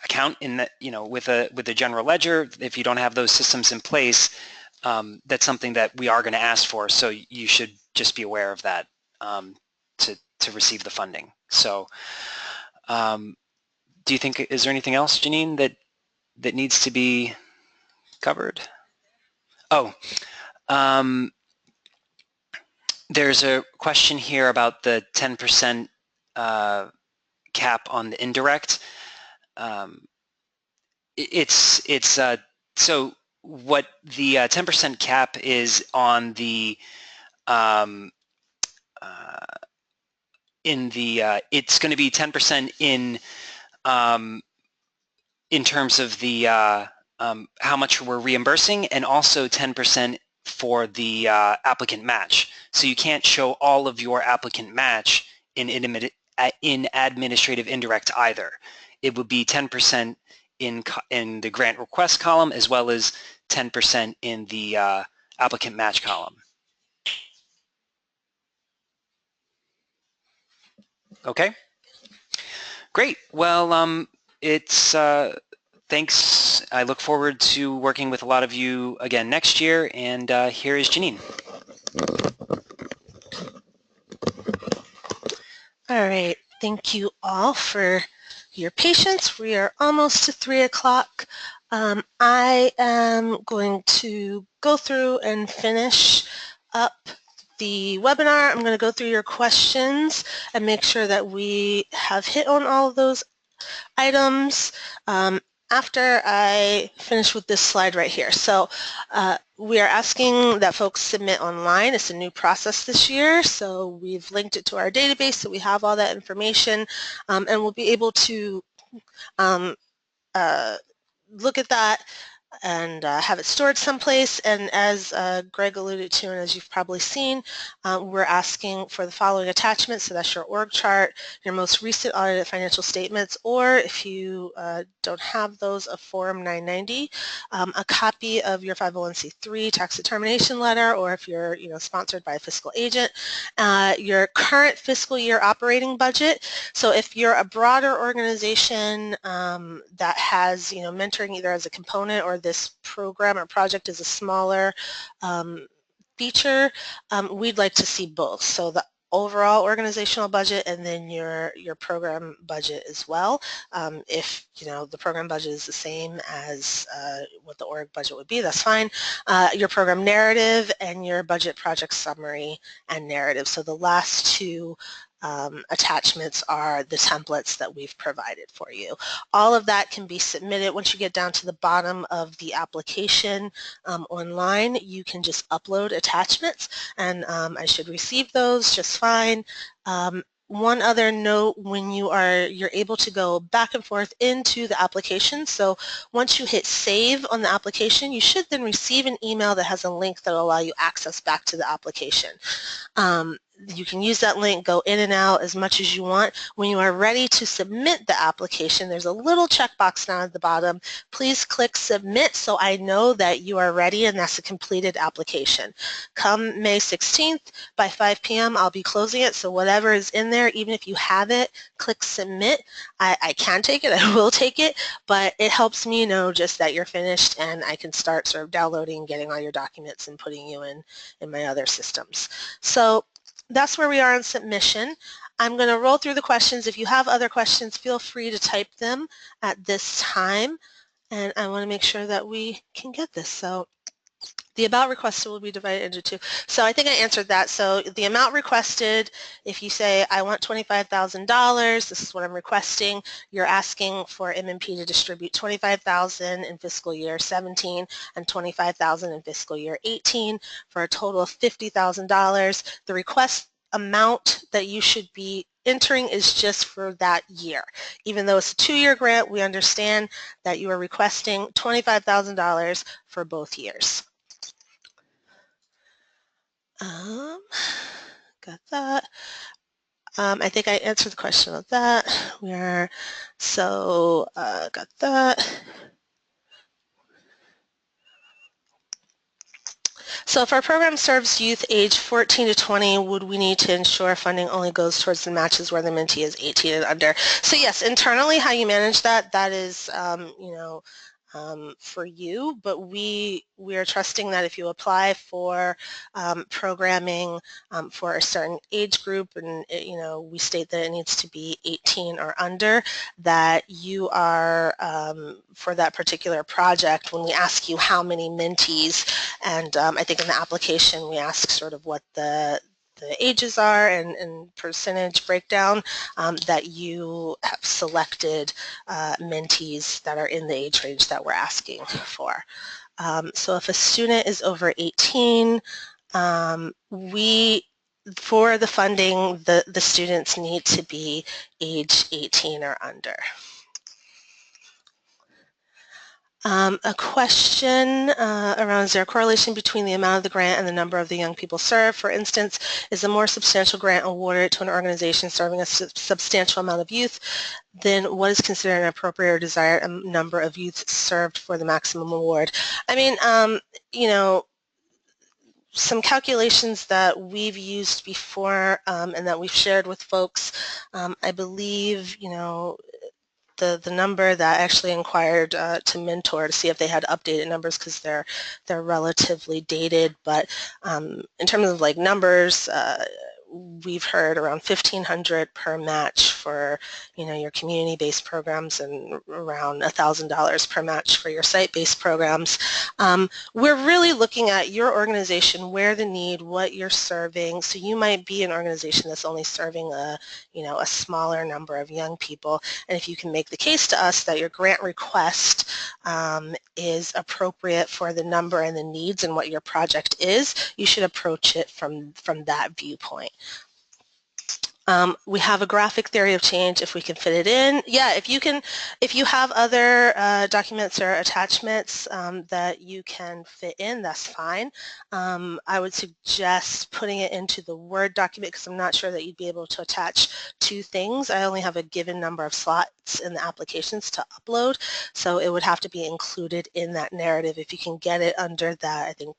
account in that with a general ledger, if you don't have those systems in place, that's something that we are going to ask for. So you should just be aware of that to receive the funding. So do you think, is there anything else, Janine, that needs to be covered? Oh, there's a question here about the 10% cap on the indirect. So what the 10% cap is on the it's going to be 10% in terms of the how much we're reimbursing, and also 10% for the applicant match. So you can't show all of your applicant match in administrative indirect either. It would be 10% in the grant request column, as well as 10% in the applicant match column. Okay, great. Well, thanks. I look forward to working with a lot of you again next year, and here is Janine. All right, thank you all for your patience. We are almost to 3 o'clock. I am going to go through and finish up the webinar. I'm going to go through your questions and make sure that we have hit on all of those items after I finish with this slide right here. So we are asking that folks submit online. It's a new process this year, so we've linked it to our database so we have all that information, and we'll be able to look at that and have it stored someplace. And as Greg alluded to, and as you've probably seen, we're asking for the following attachments. So that's your org chart, your most recent audited financial statements, or if you don't have those, a Form 990, a copy of your 501c3 tax determination letter, or if you're sponsored by a fiscal agent, your current fiscal year operating budget. So if you're a broader organization that has mentoring either as a component, or this program or project is a smaller feature, we'd like to see both. So the overall organizational budget, and then your program budget as well. If the program budget is the same as what the org budget would be, that's fine. Your program narrative and your budget project summary and narrative. So the last two attachments are the templates that we've provided for you. All of that can be submitted. Once you get down to the bottom of the application online, you can just upload attachments, and I should receive those just fine. One other note, when you're able to go back and forth into the application, so once you hit save on the application, you should then receive an email that has a link that will allow you access back to the application. you can use that link, go in and out as much as you want. When you are ready to submit the application, there's a little checkbox down at the bottom. Please click submit so I know that you are ready and that's a completed application. Come May 16th by 5 p.m. I'll be closing it, so whatever is in there, even if you have it, click submit. I can take it, I will take it, but it helps me know just that you're finished and I can start sort of downloading, getting all your documents and putting you in my other systems. So that's where we are on submission. I'm going to roll through the questions. If you have other questions, feel free to type them at this time. And I want to make sure that we can get this. So the amount requested will be divided into two. So I think I answered that. So the amount requested, if you say, I want $25,000, this is what I'm requesting, you're asking for MMP to distribute $25,000 in fiscal year 17 and $25,000 in fiscal year 18 for a total of $50,000. The request amount that you should be entering is just for that year. Even though it's a 2-year grant, we understand that you are requesting $25,000 for both years. Got that. I think I answered the question about that. Got that. So if our program serves youth age 14 to 20, would we need to ensure funding only goes towards the matches where the mentee is 18 and under? So yes, internally, how you manage that, that is, for you, but we are trusting that if you apply for programming for a certain age group and we state that it needs to be 18 or under, that you are for that particular project, when we ask you how many mentees, and I think in the application we ask sort of what the ages are and percentage breakdown, that you have selected mentees that are in the age range that we're asking for. So if a student is over 18, for the funding, the students need to be age 18 or under. A question around, is there a correlation between the amount of the grant and the number of the young people served? For instance, is a more substantial grant awarded to an organization serving a substantial amount of youth, then what is considered an appropriate or desired number of youth served for the maximum award? I mean, some calculations that we've used before and that we've shared with folks, I believe, the number that I actually inquired to Mentor to see if they had updated numbers, because they're relatively dated, but in terms of like numbers, we've heard around $1,500 per match for your community-based programs and around $1,000 per match for your site-based programs. We're really looking at your organization, where the need, what you're serving. So you might be an organization that's only serving a smaller number of young people, and if you can make the case to us that your grant request is appropriate for the number and the needs and what your project is, you should approach it from that viewpoint. We have a graphic theory of change if we can fit it in. Yeah, if you have other documents or attachments that you can fit in, that's fine. I would suggest putting it into the Word document, because I'm not sure that you'd be able to attach 2 things. I only have a given number of slots in the applications to upload, so it would have to be included in that narrative. If you can get it under that, I think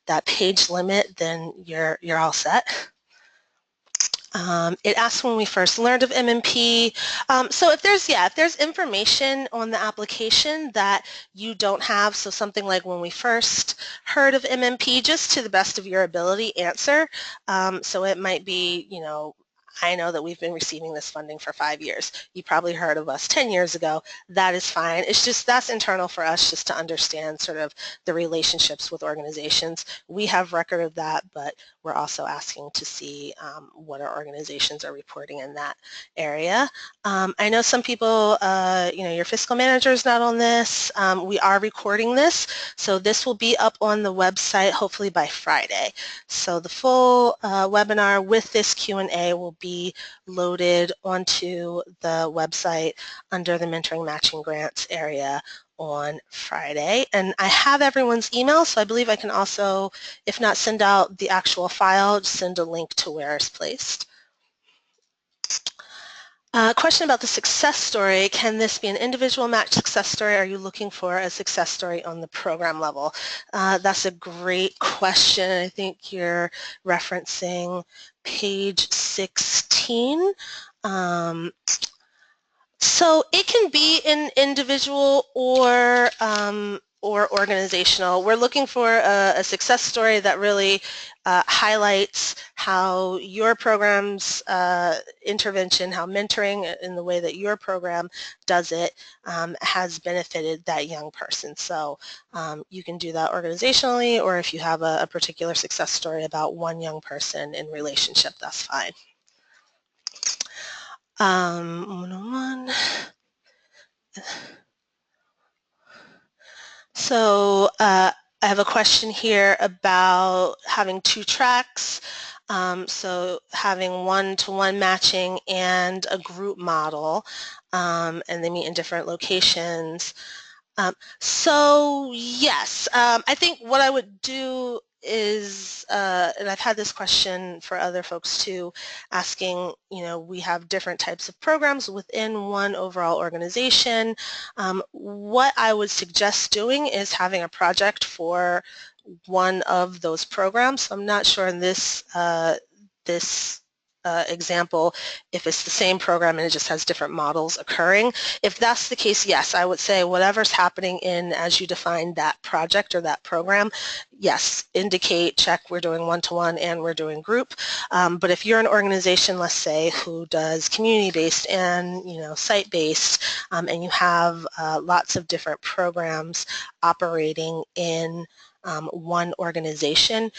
that page limit, then you're all set. It asks when we first learned of MMP. So if there's information on the application that you don't have, so something like when we first heard of MMP, just to the best of your ability, answer. So it might be, I know that we've been receiving this funding for 5 years. You probably heard of us 10 years ago. That is fine. It's just, that's internal for us, just to understand sort of the relationships with organizations. We have record of that, but we're also asking to see what our organizations are reporting in that area. I know some people, your fiscal manager is not on this. We are recording this, so this will be up on the website hopefully by Friday. So the full webinar with this Q&A will be loaded onto the website under the Mentoring Matching Grants area on Friday. And I have everyone's email, so I believe I can also, if not send out the actual file, send a link to where it's placed. Question about the success story. Can this be an individual match success story? Are you looking for a success story on the program level? That's a great question. I think you're referencing page 16. So it can be an individual or organizational. We're looking for a success story that really highlights how your program's intervention, how mentoring in the way that your program does it has benefited that young person. So you can do that organizationally, or if you have a particular success story about one young person in relationship, that's fine. One-on-one. So I have a question here about having two tracks. So having one-to-one matching and a group model, and they meet in different locations. So yes, I think what I would do is, and I've had this question for other folks too, asking, we have different types of programs within one overall organization. What I would suggest doing is having a project for one of those programs. So I'm not sure in this example if it's the same program and it just has different models occurring. If that's the case, yes, I would say whatever's happening in as you define that project or that program, yes, indicate, check, we're doing one-to-one and we're doing group. But if you're an organization, let's say, who does community-based and site-based, and you have lots of different programs operating in one organization,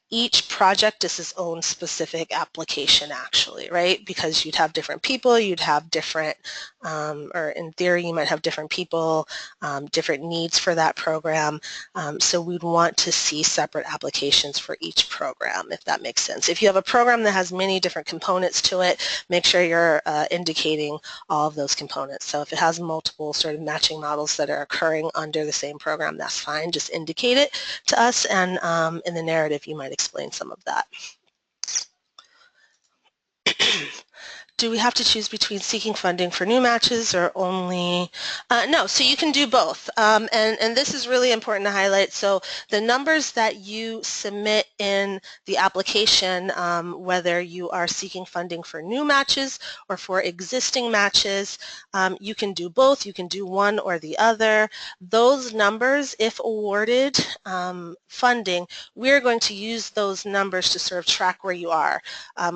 each project is its own specific application actually, right? Because you'd have different people, you'd have different, or in theory you might have different people, different needs for that program. So we'd want to see separate applications for each program, if that makes sense. If you have a program that has many different components to it, make sure you're indicating all of those components. So if it has multiple sort of matching models that are occurring under the same program, that's fine. Just indicate it to us, and in the narrative you might explain some of that. Do we have to choose between seeking funding for new matches or only? No, so you can do both. And this is really important to highlight. So the numbers that you submit in the application, whether you are seeking funding for new matches or for existing matches, you can do both. You can do one or the other. Those numbers, if awarded funding, we're going to use those numbers to sort of track where you are.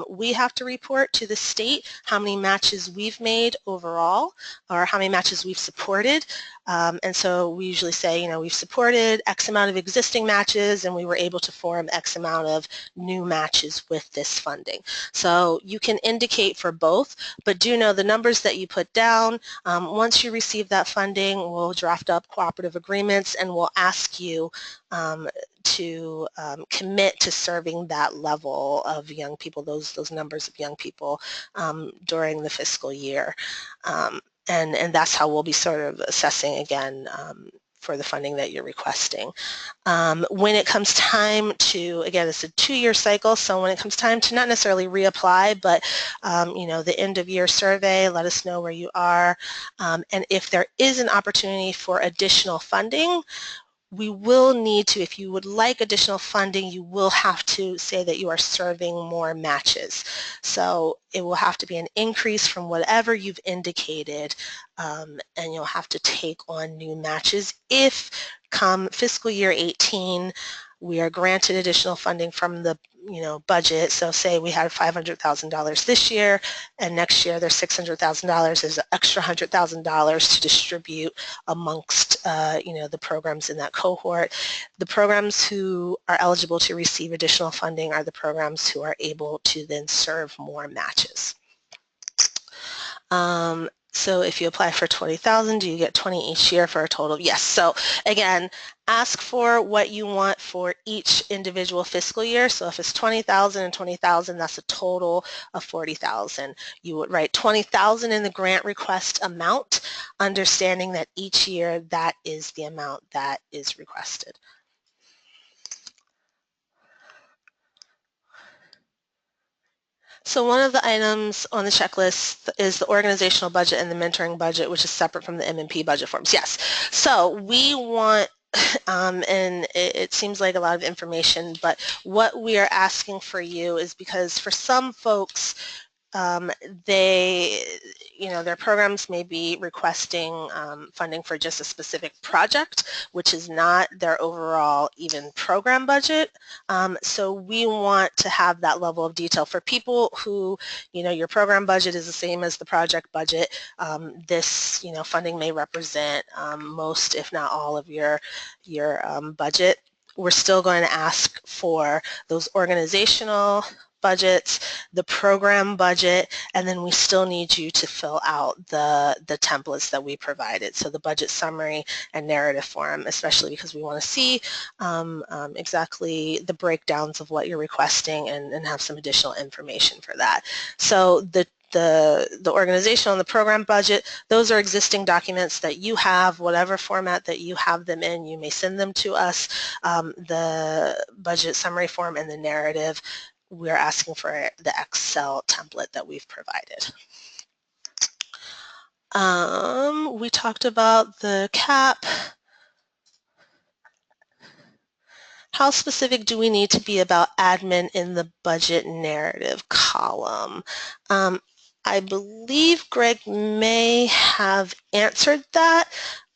We have to report to the state how many matches we've made overall, or how many matches we've supported. And so we usually say, we've supported X amount of existing matches and we were able to form X amount of new matches with this funding. So you can indicate for both, but do know the numbers that you put down, once you receive that funding, we'll draft up cooperative agreements and we'll ask you to commit to serving that level of young people, those numbers of young people during the fiscal year. And that's how we'll be sort of assessing again for the funding that you're requesting. When it comes time to, again, it's a 2-year cycle, so when it comes time to not necessarily reapply, but the end of year survey, let us know where you are. And if there is an opportunity for additional funding, we will need to, if you would like additional funding, you will have to say that you are serving more matches. So it will have to be an increase from whatever you've indicated, and you'll have to take on new matches if come fiscal year 18 we are granted additional funding from the budget. So say we had $500,000 this year and next year there's $600,000, there's an extra $100,000 to distribute amongst the programs in that cohort. The programs who are eligible to receive additional funding are the programs who are able to then serve more matches. So if you apply for 20,000, do you get 20 each year for a total of, yes. So again, ask for what you want for each individual fiscal year. So if it's 20,000 and 20,000, that's a total of 40,000. You would write 20,000 in the grant request amount, understanding that each year that is the amount that is requested. So one of the items on the checklist is the organizational budget and the mentoring budget, which is separate from the M&P budget forms. Yes. So we want, and it seems like a lot of information, but what we are asking for you is because for some folks, they, their programs may be requesting funding for just a specific project, which is not their overall even program budget. So we want to have that level of detail for people who, your program budget is the same as the project budget. This, funding may represent most, if not all, of your budget. We're still going to ask for those organizational budgets, the program budget, and then we still need you to fill out the templates that we provided. So the budget summary and narrative form, especially because we want to see exactly the breakdowns of what you're requesting and have some additional information for that. So the organizational and the program budget, those are existing documents that you have, whatever format that you have them in, you may send them to us. The budget summary form and the narrative, we're asking for the Excel template that we've provided. We talked about the CAP. How specific do we need to be about admin in the budget narrative column? I believe Greg may have answered that.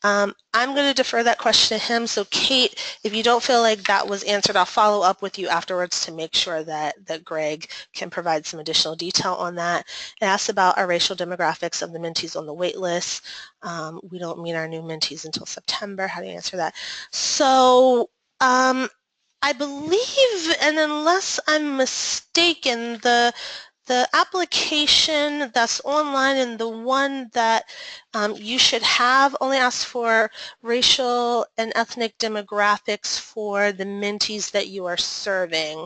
I'm going to defer that question to him. So Kate, if you don't feel like that was answered, I'll follow up with you afterwards to make sure that Greg can provide some additional detail on that. It asks about our racial demographics of the mentees on the wait list. We don't meet our new mentees until September. How do you answer that? So I believe, and unless I'm mistaken, the application that's online and the one that you should have only asks for racial and ethnic demographics for the mentees that you are serving.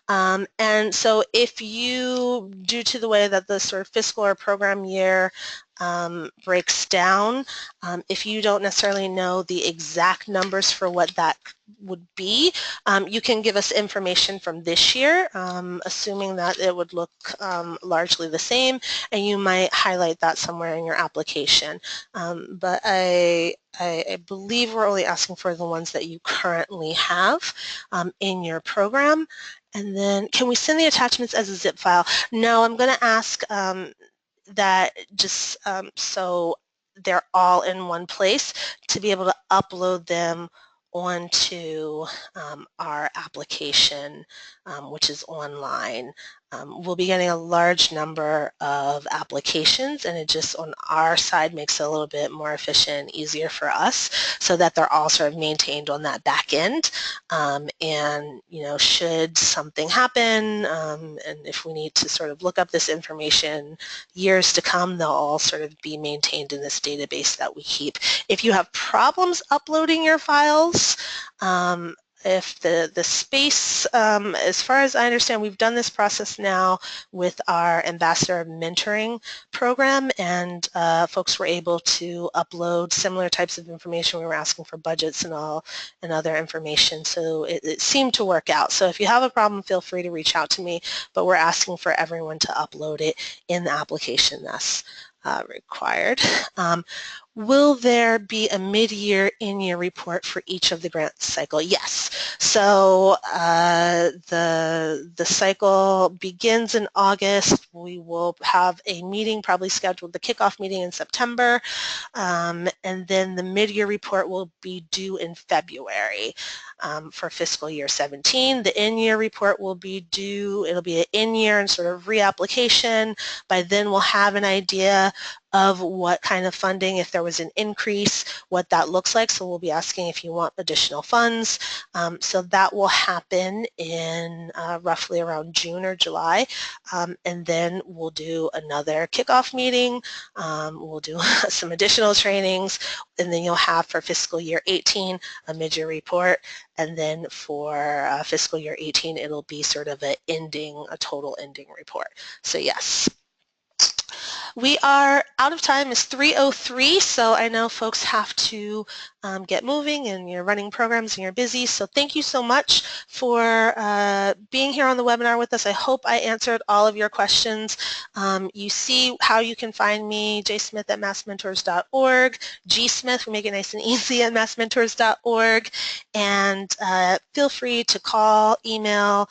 And so if you, due to the way that the sort of fiscal or program year breaks down, if you don't necessarily know the exact numbers for what that would be, you can give us information from this year, assuming that it would look largely the same, and you might highlight that somewhere in your application. But I believe we're only asking for the ones that you currently have in your program. And then can we send the attachments as a zip file? No, I'm going to ask that just so they're all in one place to be able to upload them onto our application, which is online. We'll be getting a large number of applications, and it just on our side makes it a little bit more efficient and easier for us so that they're all sort of maintained on that back end. And should something happen, and if we need to sort of look up this information years to come, they'll all sort of be maintained in this database that we keep. If you have problems uploading your files, if the space, as far as I understand, we've done this process now with our Ambassador Mentoring program, and folks were able to upload similar types of information. We were asking for budgets and all and other information, so it seemed to work out. So if you have a problem, feel free to reach out to me, but we're asking for everyone to upload it in the application that's required. Will there be a mid-year in-year report for each of the grant cycle? Yes. So the cycle begins in August. We will have a meeting probably scheduled, the kickoff meeting in September, and then the mid-year report will be due in February for fiscal year 17. The in-year report will be due, it'll be an in-year and sort of reapplication. By then we'll have an idea of what kind of funding, if there was an increase, what that looks like. So we'll be asking if you want additional funds. So that will happen in roughly around June or July. And then we'll do another kickoff meeting. We'll do some additional trainings, and then you'll have for fiscal year 18 a mid-year report, and then for fiscal year 18 it'll be sort of a total ending report. So yes. We are out of time. It's 3:03, so I know folks have to get moving and you're running programs and you're busy. So thank you so much for being here on the webinar with us. I hope I answered all of your questions. You see how you can find me, jsmith@massmentors.org, gsmith, we make it nice and easy, at massmentors.org, and feel free to call, email.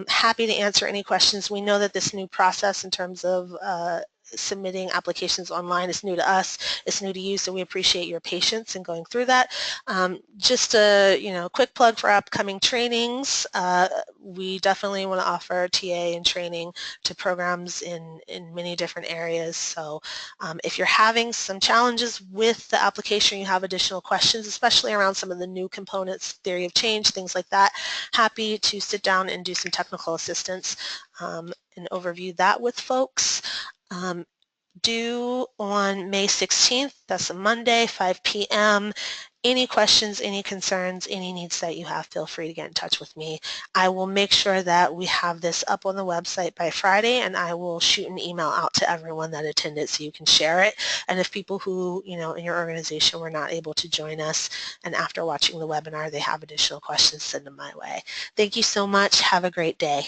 Happy to answer any questions. We know that this new process in terms of submitting applications online is new to us, it's new to you, so we appreciate your patience in going through that. Just a quick plug for upcoming trainings. We definitely want to offer TA and training to programs in many different areas. So if you're having some challenges with the application, you have additional questions, especially around some of the new components, theory of change, things like that, happy to sit down and do some technical assistance and overview that with folks. Due on May 16th, that's a Monday, 5 p.m. Any questions, any concerns, any needs that you have, feel free to get in touch with me. I will make sure that we have this up on the website by Friday, and I will shoot an email out to everyone that attended so you can share it. And if people who, in your organization were not able to join us and after watching the webinar they have additional questions, send them my way. Thank you so much. Have a great day.